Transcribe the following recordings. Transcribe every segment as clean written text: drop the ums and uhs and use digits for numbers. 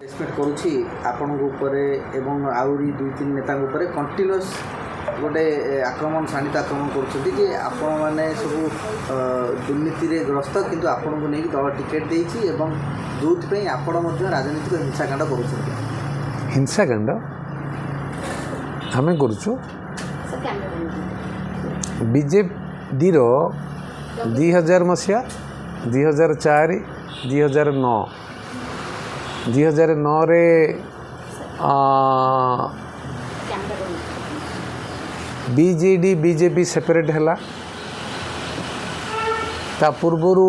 Expect करुँची आपण एवं आउरी दुई तीन नेता कंटिन्यूअस गोटे आक्रमण शाणित आक्रमण कर सब दुर्नीति ग्रस्त किंतु आपण को नहीं दल टिकेट देती जो आपण राजनीतिक हिंसाकांड कर हिंसाकांड आम करुचु बीजेपी 2000 मसीहा 2004 2009 2009 रे बीजेडी बीजेपी सेपरेट है ता पूर्वर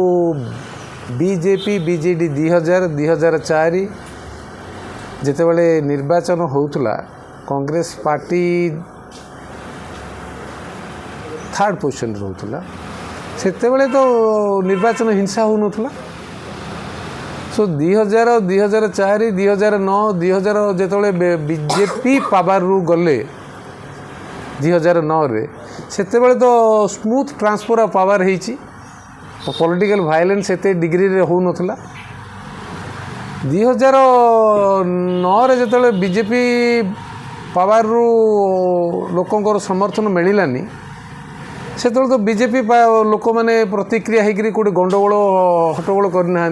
बीजेपी बीजेडी 2004 जितेबाला निर्वाचन होउतला कांग्रेस पार्टी थर्ड पोजिशन रोला सेतेबेले तो निर्वाचन हिंसा हो नथला सो 2000 2004 2009 2000 जिते बीजेपी पावर रु गले 2009 रे सेतेबेले तो स्मूथ ट्रांसफर ऑफ पावर होईची पॉलिटिकल वायलेंस एते डिग्री रे हो नथला 2009 रे जिते बीजेपी पावर रु लोकंकर समर्थन मिलानी से तो बीजेपी लोक मैंने प्रतिक्रिया होकर कौटे गंडगोल हट्टगोल करना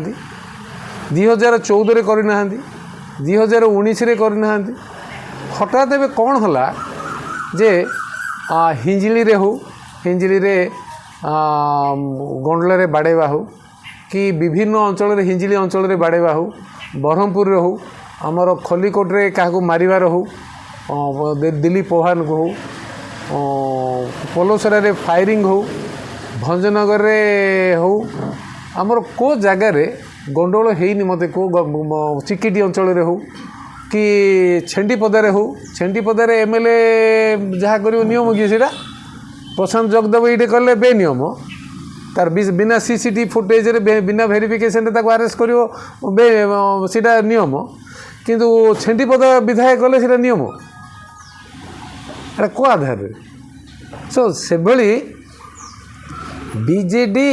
2014 करना 2019 करना हठात एवं कौन है जे हिंजिली रे हो हिंजिली रे गंडल रे बाड़ेवा हो कि विभिन्न अंचल हिंजिली अंचल रे बाड़ेवा हो ब्रह्मपुर हो आमर खलिकोट रे क्या मारिबार हो दिलीप पौहान को हो पलोसरा रे फायरिंग हो भंजनगर रे हो आमर को जगार गंडोल है मत को चिकिटी अंचल रे हो कि छेंडीपदारे हो छेंडीपदारे एमएलए जहाँ कर नियम कि सीटा प्रशांत जगदेव ये कले बेनियम तार बिना सीसीटीवी फुटेज रे बिना वेरिफिकेशन अरेस्ट कर सीटा नियम किंतु छेंडीपदा विधायक कले सीटा नियम को आधार सो से बीजेडी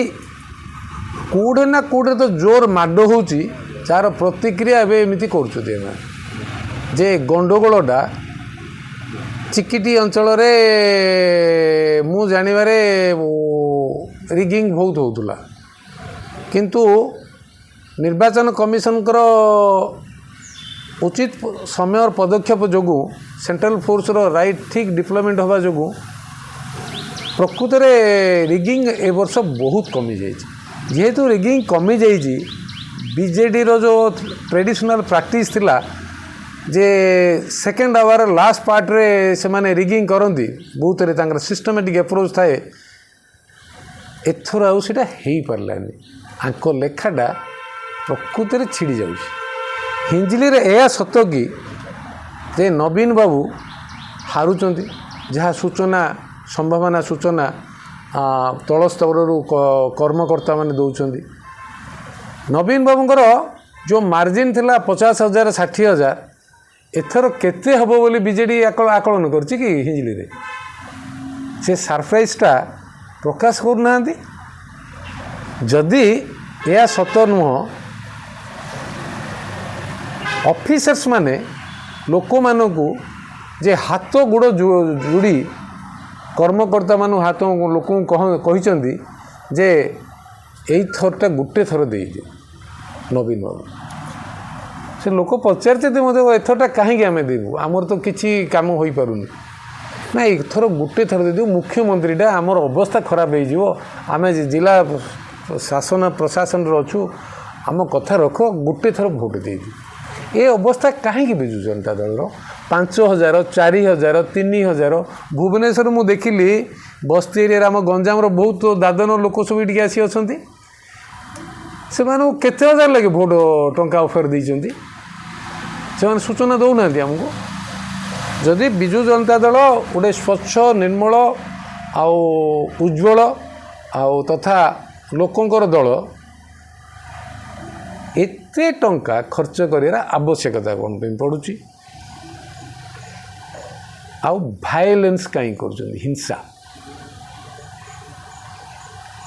कौटे ना कौटे तो जोर माड हो जार प्रतिक्रिया एमती कर जे गंडगोलटा चिकिटी अंचल मु जानिबारे रिगिंग बहुत होता किंतु निर्वाचन कमिशन उचित समय और पदक्षेप जो सेंट्रल फोर्स राइट ठीक डिप्लॉयमेंट होगा जो प्रकृत में रिगिंग ए वर्ष बहुत कमी जाइए जेहेतु रिगिंग कमी जाइए बीजेडी रो जो ट्रेडिशनल प्रैक्टिस थिला जे सेकेंड आवर लास्ट पार्ट रे से माने रिगिंग करती बहुत रे सिस्टमेटिक अप्रोच थाए एथर आउ सीटा हो पारानी आंक लेखाटा प्रकृत में छिड़ी जाऊँ हिंजिली रे यह सत कि जे नवीन बाबू हारुचंती जहाँ सूचना संभावना सूचना तल स्तर कर्मकर्ता माने दौरान नवीन बाबूंकर जो मार्जिन थिला 50,000 60,000 एथर केते हबो बोली बीजेडी आकलन करछि कि हिंजिली रे से सरप्राइजटा प्रकाश करना जदि यह सत नुह ऑफिसर्स माने लोक मानू जे हाथ गोड़ जोड़ी कर्मकर्ता मानू हाथ लोक कहते जे यही थरटा गोटे थर दे नवीन बाबू से लोक पचारते मतलब एथरटा कहीं आम देवु आमर तो किसी कम हो पारुनी ना एथर गोटे थर दे मुख्यमंत्रीटा आमर अवस्था खराब हो आम जिला शासन प्रशासन अच्छु आम कथा रख गोटे थर भोट दे ये अवस्था कहीं विजु जनता दल 5,000 4,000 3,000 भुवनेश्वर मु देखिली बस्ती एरिया आम गंजाम बहुत दादन लोक सब ये आसी अच्छा से केते हजार लगे भोट टंका ऑफर देते से सूचना दौना आमको जदि विजु जनता दल गोटे स्वच्छ निर्मल आउ उज्ज्वल आउ तथा लोकंकर दल एते टंका खर्च कर आवश्यकता कौन पड़ुची आउ भाइलेंस कहीं कर हिंसा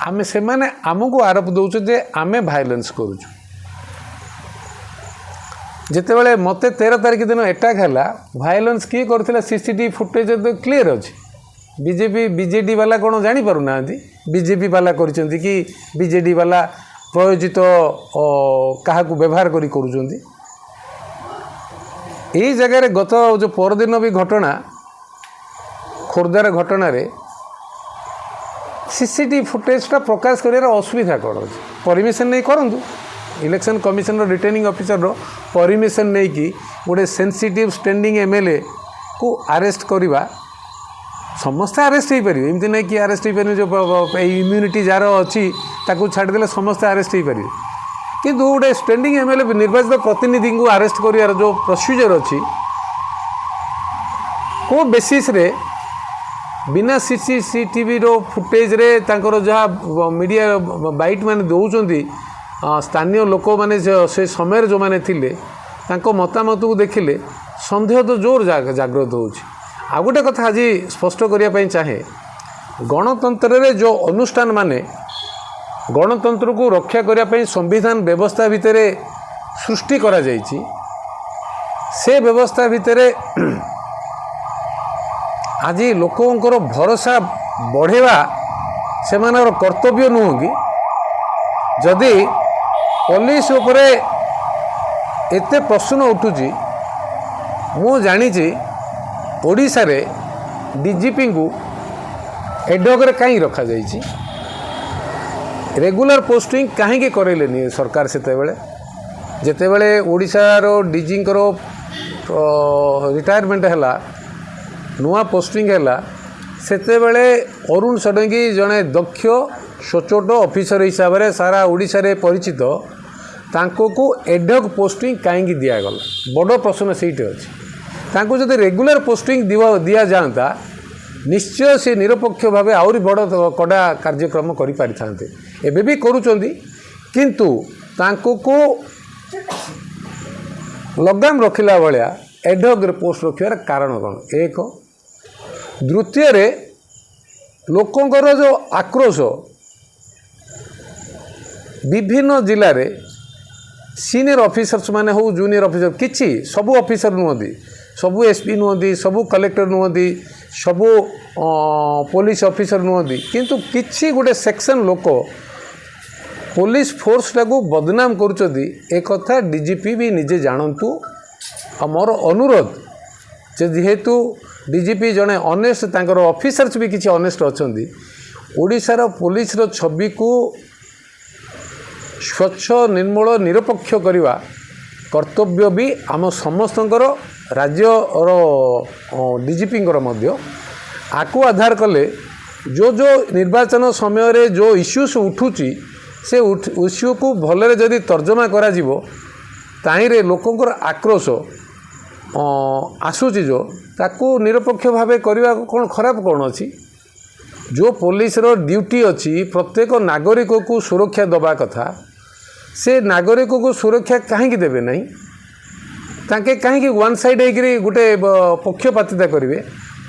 आम से आमको आरोप दौचे जे आमे भाइलेंस करुचु ଯେତେବେଳେ ମୋତେ 13 ତାରିଖ ଦିନ ଆଟାକ୍ ହେଲା ଭାୟୋଲେନ୍ସ କିଏ କରିଥିଲା CCTV ଫୁଟେଜ୍ ତ କ୍ଲିଅର୍ ଅଛି। ବିଜେଡ଼ି ବାଲା କ'ଣ ଜାଣିପାରୁନାହାନ୍ତି ବିଜେପି ବାଲା କରିଛନ୍ତି କି ବିଜେଡ଼ି ବାଲା ପ୍ରୟୋଜିତ କାହାକୁ ବ୍ୟବହାର କରି କରୁଛନ୍ତି। ଏଇ ଜାଗାରେ ଗତ ଯେଉଁ ପରଦିନ ବି ଘଟଣା ଖୋର୍ଦ୍ଧାର ଘଟଣାରେ CCTV ଫୁଟେଜ୍ଟା ପ୍ରକାଶ କରିବାର ଅସୁବିଧା କ'ଣ ଅଛି? ପରମିଶନ୍ ନେଇ କରନ୍ତୁ। ଇଲେକ୍ସନ୍ କମିଶନର ରିଟର୍ଣ୍ଣିଂ ଅଫିସରର ପରମିଶନ୍ ନେଇକି ଗୋଟେ ସେନ୍ସିଟିଭ୍ ଷ୍ଟାଣ୍ଡିଂ MLA କୁ ଆରେଷ୍ଟ କରିବା, ସମସ୍ତେ ଆରେଷ୍ଟ ହେଇପାରିବେ। ଏମିତି ନାହିଁ କି ଆରେଷ୍ଟ ହେଇପାରିବେ ଯେଉଁ ଏଇ ଇମ୍ୟୁନିଟି ଯାହାର ଅଛି ତାକୁ ଛାଡ଼ିଦେଲେ ସମସ୍ତେ ଆରେଷ୍ଟ ହେଇପାରିବେ। କିନ୍ତୁ ଗୋଟେ ଷ୍ଟାଣ୍ଡିଂ MLA ନିର୍ବାଚିତ ପ୍ରତିନିଧିଙ୍କୁ ଆରେଷ୍ଟ କରିବାର ଯେଉଁ ପ୍ରୋସିଜର୍ ଅଛି, କେଉଁ ବେସିସ୍ରେ ବିନା CCTVର ଫୁଟେଜ୍ରେ ତାଙ୍କର ଯାହା ମିଡ଼ିଆ ବାଇଟ୍ ମାନେ ଦେଉଛନ୍ତି, ସ୍ଥାନୀୟ ଲୋକମାନେ ସେ ସମୟରେ ଯେଉଁମାନେ ଥିଲେ ତାଙ୍କ ମତାମତକୁ ଦେଖିଲେ ସନ୍ଦେହ ତ ଜୋର ଜାଗ୍ରତ ହେଉଛି। ଆଉ ଗୋଟେ କଥା ଆଜି ସ୍ପଷ୍ଟ କରିବା ପାଇଁ ଚାହେଁ, ଗଣତନ୍ତ୍ରରେ ଯେଉଁ ଅନୁଷ୍ଠାନ ମାନେ ଗଣତନ୍ତ୍ରକୁ ରକ୍ଷା କରିବା ପାଇଁ ସମ୍ବିଧାନ ବ୍ୟବସ୍ଥା ଭିତରେ ସୃଷ୍ଟି କରାଯାଇଛି, ସେ ବ୍ୟବସ୍ଥା ଭିତରେ ଆଜି ଲୋକଙ୍କର ଭରସା ବଢ଼େଇବା ସେମାନଙ୍କର କର୍ତ୍ତବ୍ୟ ନୁହଁ କି? ଯଦି ପୋଲିସ ଉପରେ ଏତେ ପ୍ରଶ୍ନ ଉଠୁଛି, ମୁଁ ଜାଣିଛି ଓଡ଼ିଶାରେ DGPଙ୍କୁ ଏଡ୍ହକ୍ରେ କାହିଁକି ରଖାଯାଇଛି, ରେଗୁଲାର ପୋଷ୍ଟିଂ କାହିଁକି କରାଇଲେନି ସରକାର? ଯେତେବେଳେ ଓଡ଼ିଶାର DGଙ୍କର ରିଟାୟାରମେଣ୍ଟ ହେଲା, ନୂଆ ପୋଷ୍ଟିଂ ହେଲା, ସେତେବେଳେ ଅରୁଣ ଷଡ଼ଙ୍ଗୀ ଜଣେ ଦକ୍ଷ ସଚ୍ଚୋଟ ଅଫିସର ହିସାବରେ ସାରା ଓଡ଼ିଶାରେ ପରିଚିତ, ତାଙ୍କୁ ଏଡ୍ହକ୍ ପୋଷ୍ଟିଂ କାହିଁକି ଦିଆଗଲା? ବଡ଼ ପ୍ରଶ୍ନ ସେଇଠି ଅଛି। ତାଙ୍କୁ ଯଦି ରେଗୁଲାର ପୋଷ୍ଟିଂ ଦିଆଯାଆନ୍ତା, ନିଶ୍ଚୟ ସେ ନିରପେକ୍ଷ ଭାବେ ଆହୁରି ବଡ଼ କଡ଼ା କାର୍ଯ୍ୟକ୍ରମ କରିପାରିଥାନ୍ତେ। ଏବେ ବି କରୁଛନ୍ତି, କିନ୍ତୁ ତାଙ୍କୁ ଲଗାମ ରଖିଲା ଭଳିଆ ଏଡ୍ହକ୍ରେ ପୋଷ୍ଟ ରଖିବାର କାରଣ କ'ଣ? ଏକ। ଦ୍ୱିତୀୟରେ ଲୋକଙ୍କର ଯେଉଁ ଆକ୍ରୋଶ, ବିଭିନ୍ନ ଜିଲ୍ଲାରେ ସିନିୟର ଅଫିସର୍ସ ମାନେ ହେଉ, ଜୁନିୟର ଅଫିସର, କିଛି ସବୁ ଅଫିସର ନୁହନ୍ତି, ସବୁ SP ନୁହନ୍ତି, ସବୁ କଲେକ୍ଟର ନୁହନ୍ତି, ସବୁ ପୋଲିସ ଅଫିସର ନୁହନ୍ତି, କିନ୍ତୁ କିଛି ଗୋଟେ ସେକ୍ସନ୍ ଲୋକ ପୋଲିସ ଫୋର୍ସଟାକୁ ବଦନାମ କରୁଛନ୍ତି। ଏ କଥା DGP ବି ନିଜେ ଜାଣନ୍ତୁ। ଆଉ ମୋର ଅନୁରୋଧ ଯେ ଯେହେତୁ DGP ଜଣେ ଅନେଷ୍ଟ, ତାଙ୍କର ଅଫିସର୍ସ ବି କିଛି ଅନେଷ୍ଟ ଅଛନ୍ତି, ଓଡ଼ିଶାର ପୋଲିସର ଛବିକୁ ସ୍ୱଚ୍ଛ, ନିର୍ମଳ, ନିରପେକ୍ଷ କରିବା କର୍ତ୍ତବ୍ୟ ବି ଆମ ସମସ୍ତଙ୍କର, ରାଜ୍ୟର DGPଙ୍କର ମଧ୍ୟ। ଆକୁ ଆଧାର କଲେ ଯେଉଁ ନିର୍ବାଚନ ସମୟରେ ଯେଉଁ ଇସ୍ୟୁସ୍ ଉଠୁଛି, ସେ ଇସ୍ୟୁକୁ ଭଲରେ ଯଦି ତର୍ଜମା କରାଯିବ, ତାହିଁରେ ଲୋକଙ୍କର ଆକ୍ରୋଶ ଆସୁଛି, ତାକୁ ନିରପେକ୍ଷ ଭାବେ କରିବାକୁ କ'ଣ ଖରାପ କ'ଣ ଅଛି? ଯେଉଁ ପୋଲିସର ଡ୍ୟୁଟି ଅଛି ପ୍ରତ୍ୟେକ ନାଗରିକକୁ ସୁରକ୍ଷା ଦେବା କଥା, ସେ ନାଗରିକକୁ ସୁରକ୍ଷା କାହିଁକି ଦେବେ ନାହିଁ? ତାଙ୍କେ କାହିଁକି ୱାନ୍ ସାଇଡ଼୍ ହେଇକରି ଗୋଟେ ପକ୍ଷପାତିତା କରିବେ?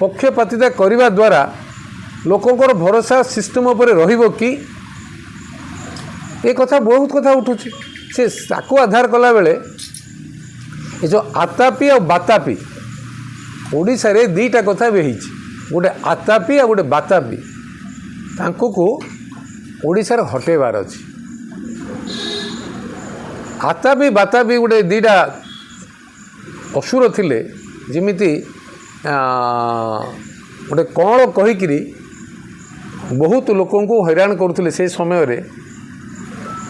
ପକ୍ଷପାତିତା କରିବା ଦ୍ୱାରା ଲୋକଙ୍କର ଭରସା ସିଷ୍ଟମ୍ ଉପରେ ରହିବ କି? ଏ କଥା ବହୁତ କଥା ଉଠୁଛି। ସେ ତାକୁ ଆଧାର କଲାବେଳେ ଏ ଯେଉଁ ଆତାପି ଆଉ ବାତାପି, ଓଡ଼ିଶାରେ ଦୁଇଟା କଥା ବି ହେଇଛି, ଗୋଟେ ଆତାପି ଆଉ ଗୋଟେ ବାତାପି। ତାଙ୍କୁ ଓଡ଼ିଶାରେ ହଟେଇବାର ଅଛି। ଆତାପି ବାତାପି ଗୋଟେ ଦୁଇଟା ଅସୁର ଥିଲେ, ଯେମିତି ଗୋଟେ କଅଁଳ କହିକିରି ବହୁତ ଲୋକଙ୍କୁ ହଇରାଣ କରୁଥିଲେ ସେ ସମୟରେ।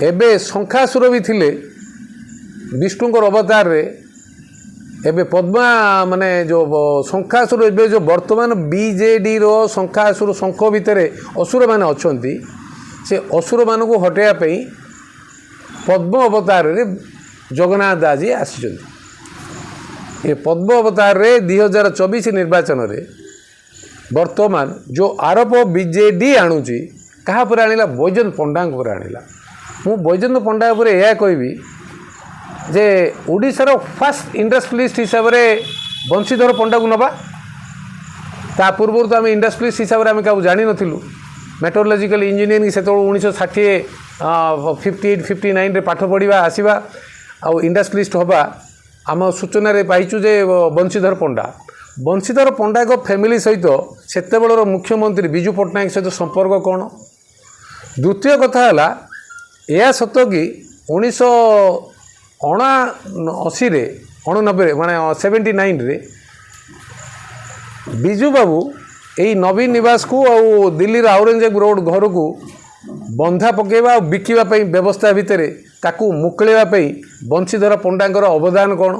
ଏବେ ଶଙ୍ଖାସୁର ବି ଥିଲେ ବିଷ୍ଣୁଙ୍କର ଅବତାରରେ। ଏବେ ପଦ୍ମା ମାନେ ଯେଉଁ ଶଙ୍ଖାସୁର, ଏବେ ଯେଉଁ ବର୍ତ୍ତମାନ BJDର ଶଙ୍ଖାସୁର, ଶଙ୍ଖ ଭିତରେ ଅସୁରମାନେ ଅଛନ୍ତି, ସେ ଅସୁରମାନଙ୍କୁ ହଟାଇବା ପାଇଁ ପଦ୍ମ ଅବତାରରେ ଜଗନ୍ନାଥ ଆଜି ଆସିଛନ୍ତି। ଏ ପଦ୍ମ ଅବତାରରେ 2024 ନିର୍ବାଚନରେ ବର୍ତ୍ତମାନ ଯେଉଁ ଆରୋପ BJD ଆଣୁଛି, କାହା ଉପରେ ଆଣିଲା? ବୈଜୟନ୍ତ ପଣ୍ଡାଙ୍କ ଉପରେ ଆଣିଲା। ମୁଁ ବୈଜୟନ୍ତ ପଣ୍ଡା ଉପରେ ଏହା କହିବି ଯେ ଓଡ଼ିଶାର ଫାର୍ଷ୍ଟ ଇଣ୍ଡଷ୍ଟ୍ରିଆଲିଷ୍ଟ ହିସାବରେ ବଂଶୀଧର ପଣ୍ଡାକୁ ନେବା। ତା ପୂର୍ବରୁ ତ ଆମେ ଇଣ୍ଡଷ୍ଟ୍ରିଆଲିଷ୍ଟ ହିସାବରେ ଆମେ କାହାକୁ ଜାଣିନଥିଲୁ। ମେଟ୍ରୋଲୋଜିକାଲ ଇଞ୍ଜିନିୟରିଂ ସେତେବେଳେ 1960, 58, 59ରେ ପାଠ ପଢ଼ିବା, ଆସିବା ଆଉ ଇଣ୍ଡଷ୍ଟ୍ରିଆଲିଷ୍ଟ ହେବା, आम सूचन पाइचु जे बंशीधर पंडा एक फैमिली सहित सेते बेलर मुख्यमंत्री बिजू पट्टनायक सहित संपर्क कौन। द्वितीय कथा है यह सत कि 1979 माने 79 रे बिजू बाबू यही नवीन निवास को आउ दिल्ली औरंगजेब रोड घर को बंधा पकेवा और बिकिवा व्यवस्था भितर ताकू मुकलेवा बंशीधर पंडांकर अवदान कौन।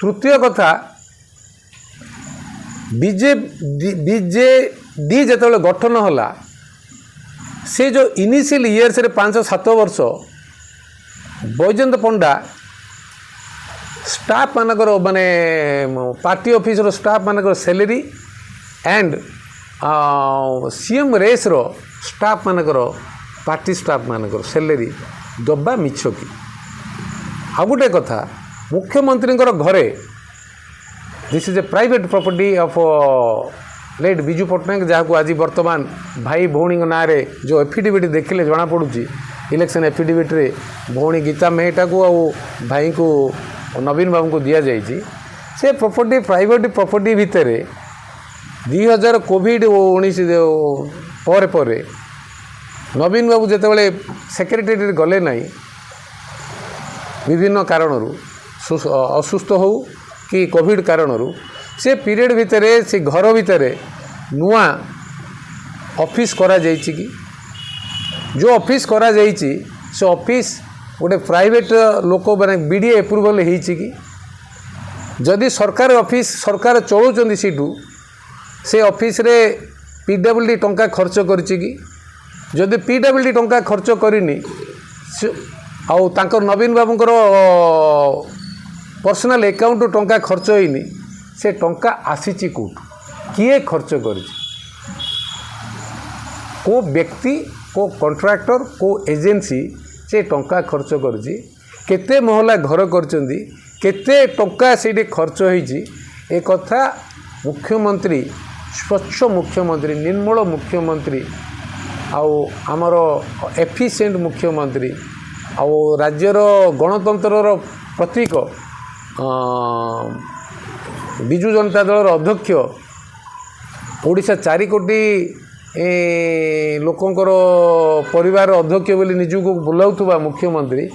तृतीय कथा बीजेडी जो गठन होला से जो इनिशियल इयर्स रे 5-7 वर्ष बैजयंत पंडा स्टाफ मानकर माने पार्टी ऑफिस रो स्टाफ मानकर सैलरी एंड सीएम रेस रो स्टाफ मानकर पार्टी स्टाफ मानकर सैलरी दबा मिछ कि आ गोटे कथा मुख्यमंत्री घरे this is a private property of late Biju Patnaik जहाँ को आज वर्तमान भाई भौणी ना रे जो एफिडेविट देखिले जना पड़ुची इलेक्शन एफिडेविट रे भौणी गीता मेहटा को आउ भाई को नवीन बाबू को दिया जाइए से प्रॉपर्टी प्राइवेट प्रॉपर्टी भितर 2000 कोविड-19 पर नवीन बाबू जिते सेक्रेटेरी गले नहीं विभिन्न कारण असुस्थ हो कि कोविड कारण से पीरियड भितर से घर भितर नुआ ऑफिस करा जाइछि कि जो ऑफिस करा जाइछि से ऑफिस गोटे प्राइवेट लोक मैंने बीडीए एप्रूवल होइछि कि जदि सरकार ऑफिस सरकार चलाउछन्ती सीटू से ऑफिस रे पीडब्ल्यूडी टंका खर्च करछि कि जदि पीडब्ल्यूडी टंका खर्च करिनी आउ तांकर नवीन बाबूंकर पर्सनल अकाउंट टंका खर्च होइनी से टंका आसीची कोट किए खर्च करिछि को व्यक्ति को कॉन्ट्रैक्टर को एजेंसी से टंका खर्च करिछि केते महला घर करचंदी केते टंका सेठी खर्च होइछि ए कथा मुख्यमंत्री स्वच्छ मुख्यमंत्री निर्मल मुख्यमंत्री आउ आमर एफिशिएंट मुख्यमंत्री आउ राज्यर गणतंत्र प्रतीक बिजू जनता दल अध्यक्ष ओडिशा 4 कोटी लोकंकर परिवार अध्यक्ष बोली निजको बुलाउथुबा मुख्यमंत्री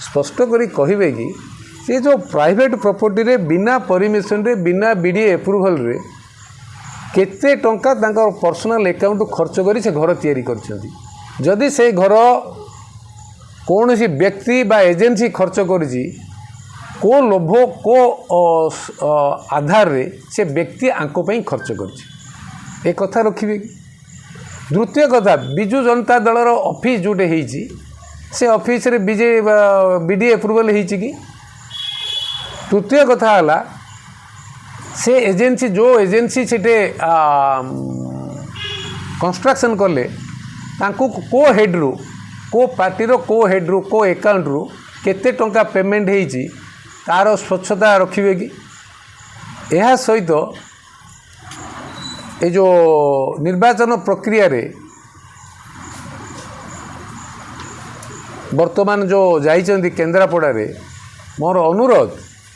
स्पष्ट करी कहिबे कि से जो प्राइवेट प्रॉपर्टी रे बिना परमिशन रे बिना बीडीए एप्रूवल रे केते टंका तांकर पर्सनल अकाउंट खर्च करी से घर तैयारी करछंती जदि से घर कौन सी व्यक्ति बा एजेंसी खर्च करिछि को लोभ को आधार रे से व्यक्ति आंको पई खर्च करिछि ए कथा रखिबे। द्वितीय कथा बिजू जनता दलर ऑफिस जोटे होइछि से ऑफिस रे बीडीए एप्रूवल होइछि कि। तृतीय कथा हला से एजेंसी जो एजेंसी सेटे कंस्ट्रक्शन कले तांको को हेड रू को पार्टी रो को हेड रू को अकाउंट रू केते टंका पेमेंट होइछि तार स्वच्छता रखिबे कि। यह सहित ये जो निर्वाचन प्रक्रिया रे वर्तमान जो जाइछन्ती केन्द्रापड़ा रे मोर अनुरोध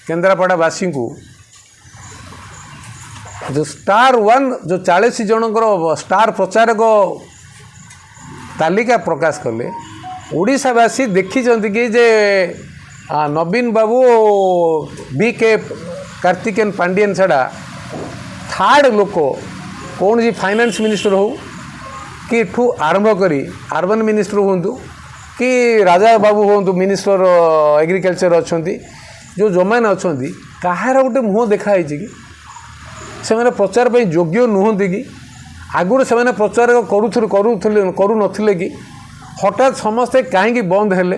केन्द्रापड़ावासी को जो स्टार 1 जो 40 जनकर स्टार प्रचारक तालिका प्रकाश कले ओडिशावासी देखिछन्ती कि जे नवीन बाबू बीके कार्तिकेयन पांडियन छड़ा थर्ड लोक कौन जी फाइनेंस मिनिस्टर हो कि ठू आरंभ करी अर्बन मिनिस्टर हूँ कि राजा बाबू हूँ मिनिस्टर एग्रीकल्चर अच्छा जो जो मैंने अच्छा कहार गोटे मुँह देखाई कि से प्रचार पर योग्य नुहति कि आगुरी से प्रचार करू नथिले कि हठात समस्ते कहीं बंद हेले।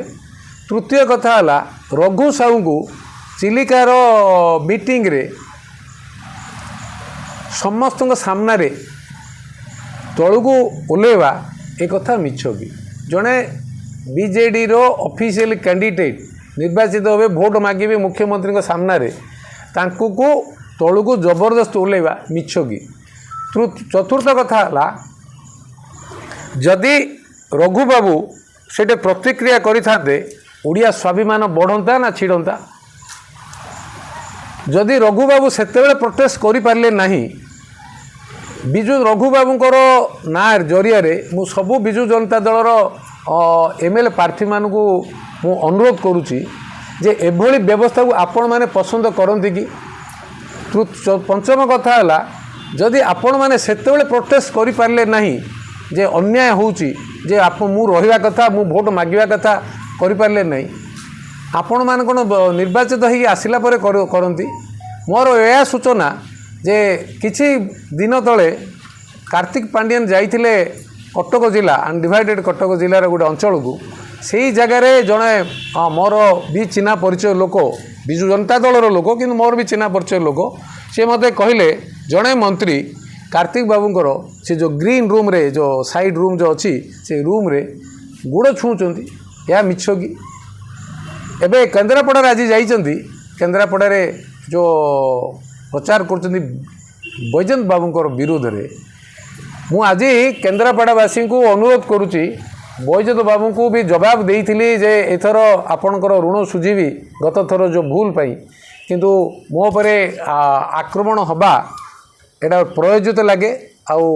तृतीय कथा है रघु साहू को चिलिकार मीटिंग रे समस्त सामना रे तलू को ओल्लेवा एक कथा मिछ कि जड़े बीजेडी रो ऑफिशियल कैंडिडेट निर्वाचित होवे भोट मागिबे मुख्यमंत्री सामना रे तांकू को तलू को जबरदस्त ओल्लेवा मिछ कि। चतुर्थ कथा है जदि रघु बाबू से प्रतिक्रिया करिथाते ओडिया स्वाभिमान बढ़ंता ना छिड़ंता जदि रघुबाबू सेतेबेले प्रोटेस्ट करिपारले नाही विजु रघुबाबूंकर ना जरिया मु सबु विजु जनता दलर एमएलए प्रार्थी मानू मु अनुरोध करुच्ची जे एभली व्यवस्था को आपण मैंने पसंद करती कि पंचम कथा है जदि आपण मैंने सेतेबेले प्रोटेस्ट करिपारले नाही जे अन्याय होउची जे आप मु रहिबा कथा मु भोट मागिबा कथा करिपारले नाही आपण मान कोन निर्वाचित होई आसिला परे करंती मोर यह सूचना जे किछि दिन तले कार्तिक पांडियन जाइथिले कटक जिला अनडिवाइडेड कटक जिलार गोटे अंचल को से जगार जड़े मोर भी चिन्हा परिचय लोक विजु जनता दलर लोक कि मोर भी चिन्हा परिचय लोक सी मते कहले जड़े मंत्री कार्तिक बाबूंकर से जो ग्रीन रूम रे जो साइड रूम जो अच्छी से रूम रे गुड़ छुँच या मिछ कि एबे केन्द्रापड़ा आज जाइछन्ती केन्द्रापड़ा जो प्रचार कर बैजयंत बाबूंकर विरोध में मु आज केन्द्रापड़ावासी को अनुरोध करुच्ची बैजयंत बाबू को भी जवाब देइथिली जे एथर आपणकर ऋण सुझीबी गत थर जो भूल पाई किंतु मो परे आक्रमण हवा एटा प्रयोजित लगे आउ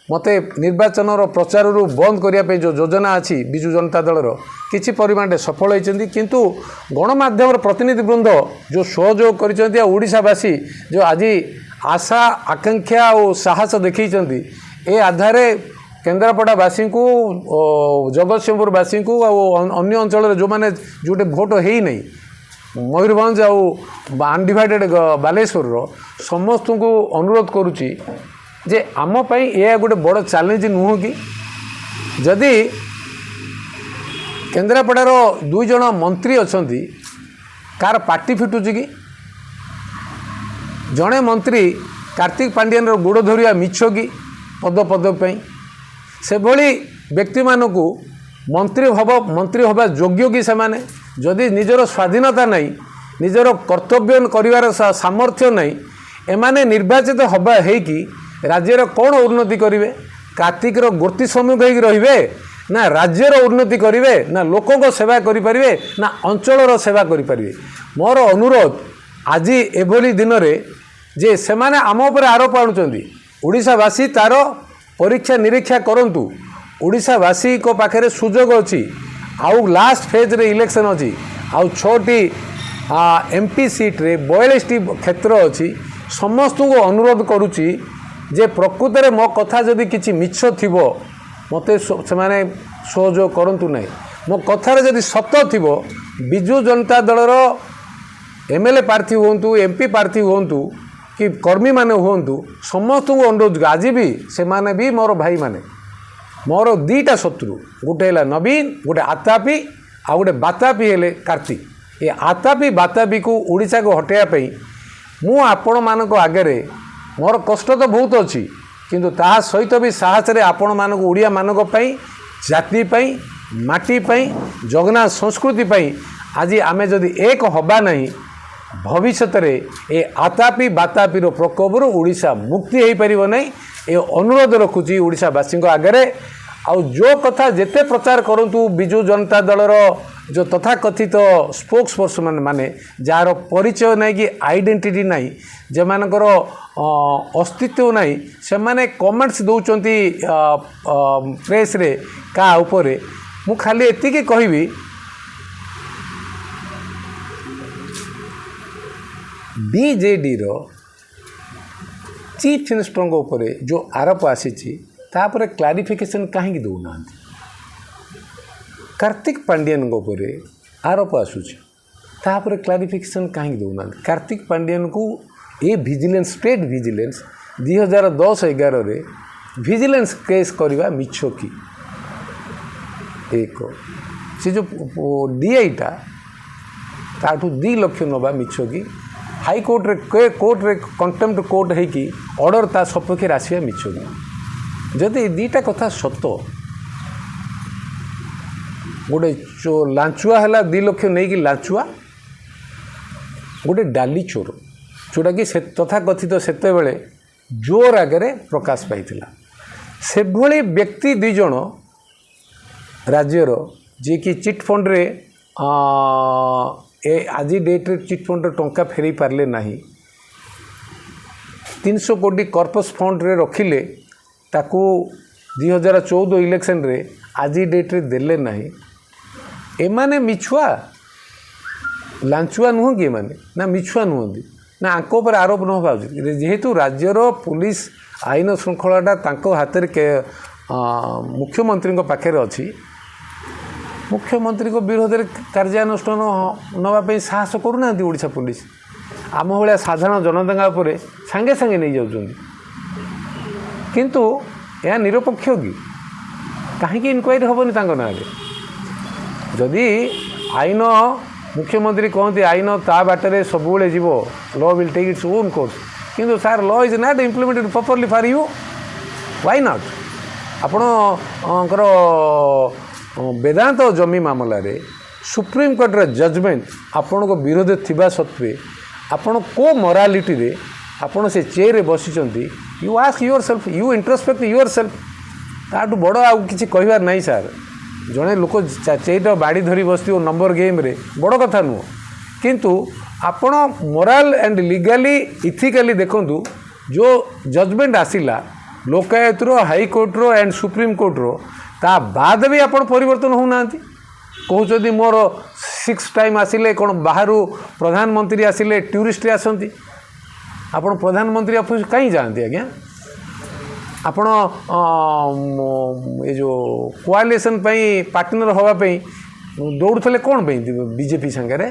मते निर्वाचन प्रचार बंद करने जो योजना अच्छी विजु जनता दलर किसी परिमाण सफल होती किंतु गणमाध्यम प्रतिनिधि वृंद जो सहयोग कर ओडिशावासी जो आज आशा आकांक्षा और साहस देखते ए आधार केन्द्रापड़ावासी को जगतसिंहपुरवासी को अन्य अंचल जो मैंने जोटे भोट है नहीं मयूरभंज अनडिवाइडेड बालेश्वर समस्त को अनुरोध करुच्ची जे आम पाई यह गोटे बड़ चैलेंज नुह कि जदि केन्द्रापड़ार दुई जन मंत्री अच्छा कार पार्टी फिटुची कि जड़े मंत्री कार्तिक पांडियन गोड़ धरिया मिछ कि पद पदपाई से भली व्यक्ति मानक मंत्री हवा योग्य कि से माने जदि निजर स्वाधीनता नहीं निजर कर्तव्य करिवार सामर्थ्य नहीं एमाने निर्वाचित हवा है कि राज्यर कौन उन्नति करेंगे कार्तिकर गोर्ती सम्मुख हो रे ना राज्यर उन्नति करेंगे ना लोकों सेवा करें ना अंचलर सेवा करें मोर अनुरोध आज एभली दिन में जे से माने आम उपर आरोप आणुचंदी ओडिशावासी तार परीक्षा निरीक्षा करंतु ओडिशावासी को पाखरे सुजोग अच्छी आउ लास्ट फेज रे इलेक्शन अच्छी आउ 6टी एमपी सीट रे 42टी क्षेत्र अच्छी समस्त को अनुरोध करुच्ची जे प्रकृत में मो कथा जदि किसी मिछ थिबो मते से माने सहयोग करंतु नहीं मो कथार जदि सत थिबो विजु जनता दलर एमएलए प्रार्थी हुंतु एमपी प्रार्थी हुंतु कि कर्मी माने हुंतु समस्त को अनुरोध आज भी से माने भी मोर भाई माने मोर दीटा शत्रु गोटे है नवीन गोटे आतापी आ गोटे बातापी हेले कार्तिक ये आतापी बातापी को ओडिशा को हटाइवाई मु आपण मानक आगे मोर कष्ट तो बहुत अच्छी किंतु ता सहित भी साहस रे आपण मानक ओडिया मानक पई जाति पई माटी पई जगन्नाथ संस्कृति पई आज आमे जदि एक हबा नहीं भविष्य रे ए आतापी बातापीर प्रकोपर ओडिशा मुक्ति हो पारिबो नहीं ए अनुरोध रखुची ओडिशावासी आगे आउ जो कथा जेते प्रचार करंतु विजु जनता दलर जो तथाकथित स्पोक्स पर्सन माने जार परिचय नहीं कि आइडेंटिटी नहीं जे मानकर अस्तित्व नहीं से माने कमेंट्स दौरान प्रेस रे का उपरे मु खाली एतिकी कहबी बीजेडी रो चीफ मिनिस्टर उपरे जो आरोप आसी तापर क्लारिफिकेशन कहीं दौना कार्तिक पांडियन उपरे आरोप आसूची तापर क्लारिफिकेशन कहीं दौना कार्तिक पांडियन को ये विजिलेंस स्टेट विजिलेंस 2010-11 रे विजिलेंस केस करवा मिछ कि एक से जो डीआईटा ताठू 2 लाख नवा मिछ कि हाईकोर्ट रे कंटेम्प्ट कोर्ट है कि ऑर्डर ता सपक्ष आसवा मिछ कि जदि दीटा कथा सत गोटे लांचुआ है 2 लाख नहीं कि लांचुआ गोटे डाली चोर जोटा कि तथाकथित सेते बेले जोर आगे प्रकाश पाई से भली व्यक्ति 2 जन राज्यर जी कि चिट फंड रे आज डेट रे चिट फंड टंका फेरी पारले नहीं 300 कोटी कर्पस फंड रे रखिले ताकू 2014 इलेक्शन रे आज डेट रे देले नहीं एमाने मिछुआ लांचुआ नुह कि एमाने ना मिछुआ नुहंती ना आंको पर आरोप न हो जेहेतु राज्यर पुलिस आईन श्रृंखलाटा तांको हाथ में मुख्यमंत्री पाखे अच्छी मुख्यमंत्री विरोध में कार्यानुष्ठान नापी साहस करूना ओडिशा पुलिस आम भाया साधारण जनता उपर सांगे सांगे नहीं जाऊँ किंतु यह निरपेक्ष कि कहीं इनक्वारी हेनी ना जदि आईन मुख्यमंत्री कहते आईन ता बाटर सबुले जीव law will take its own course किंतु sir law is not implemented properly for you why not आपणकर वेदांत जमी मामला रे सुप्रीम कोर्ट रे जजमेंट आपण को विरोध थिबा सत्वे आपण को मोरालिटी रे आपण से चेयर रे बसिचंती you ask yourself you introspect yourself ताठू बड़ आ किसी कहबार नहीं सर जड़े लोक चेयर बाड़ी धरी बस नंबर गेम रे बड़ कथा नुह किंतु आपण मोराल एंड लीगली इथिकली देखंतु जो जजमेंट आसिला लोकायत रो हाई कोर्ट रो एंड सुप्रीम कोर्ट रो ता बाद भी आपण परिवर्तन होना कहते मोर 6 टाइम आसिले कौन बाहर प्रधानमंत्री आसिले टूरिस्ट आसती आपण प्रधानमंत्री ऑफिस कहीं जाती आज्ञा आपण ये जो कोआलिशन पार्टनर होगापी दौड़े कौन बीजेपी सांगे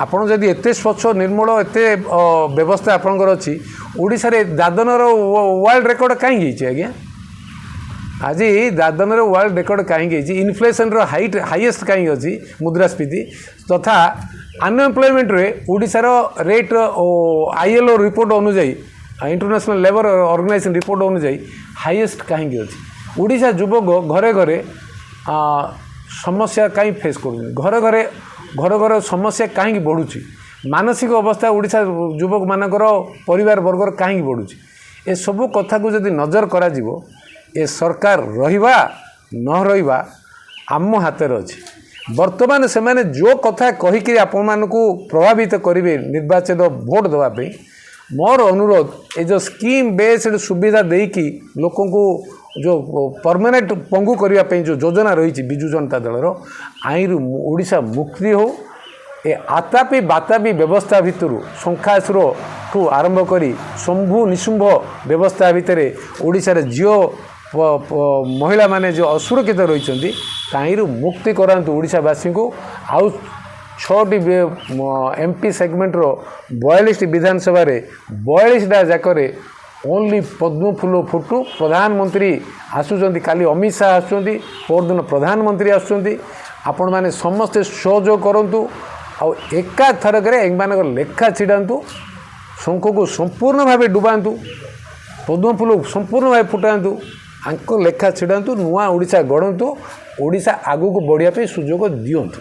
आपण जदि एत स्वच्छ निर्मल एत व्यवस्था आपणकर अच्छी ओडिशा रे दादनर वर्ल्ड रिकॉर्ड कहीं आज्ञा आज दादन वर्ल्ड रिकॉर्ड कहीं इन्फ्लेशन हाईएस्ट कहीं अच्छी मुद्रास्फीति तथा अनएम्प्लॉयमेंट रे ओडिशार रेट ILO रिपोर्ट अनुजाई इंटरनेशनल लेबर ऑर्गेनाइजेशन रिपोर्ट अनुजाई हाईएस्ट कहीं अच्छी ओडिशा युवक घरे घरे समस्या कहीं फेस कर घर समस्या कहीं बढ़ुची मानसिक अवस्था ओडिशा युवक मानकर परिवार वर्गर कहीं बढ़ुची ए सब कथा को जदि नजर करा जीवो ए सरकार रहिबा न रहिबा आम हाथ अच्छी बर्तमान से माने जो कथा कहीकि आपण मानकू प्रभावित करेंगे निर्वाचित भोट देवाई मोर अनुरोध ये जो स्कीम बेस्ड सुविधा देकी लोक जो परमानेंट पंगु करने जो योजना रही विजु जनता दलर आईन ओडिशा मुक्ति हो ए आतापी बातापी व्यवस्था भितर शंखासुर ठू आरंभ करी शंभु निशुंभ व्यवस्था भितर ओडिशा रे जियो महिला माने जो असुरक्षित रही ताईरु मुक्ति करांतु ओडिशावासी को आउ 6टी MP सेगमेंट रो 42 विधानसभा रे 42टा जाकर ओनली पद्म फूल फुटू प्रधानमंत्री आसुचंती काली अमित शाह आसुचंती परदिन प्रधानमंत्री आसुचंती आपण माने समस्ते सहयोग करंतु आ एका थरक एमानक लेखा छिड़ातु शंख को संपूर्ण भाव डुबातु पद्म फूल संपूर्ण भाव फुटातु आंक लेखा छिड़ातु नुआ ओडिशा गढ़ंतु ओडिशा आगू को बढ़िया सुजोग दियंतु।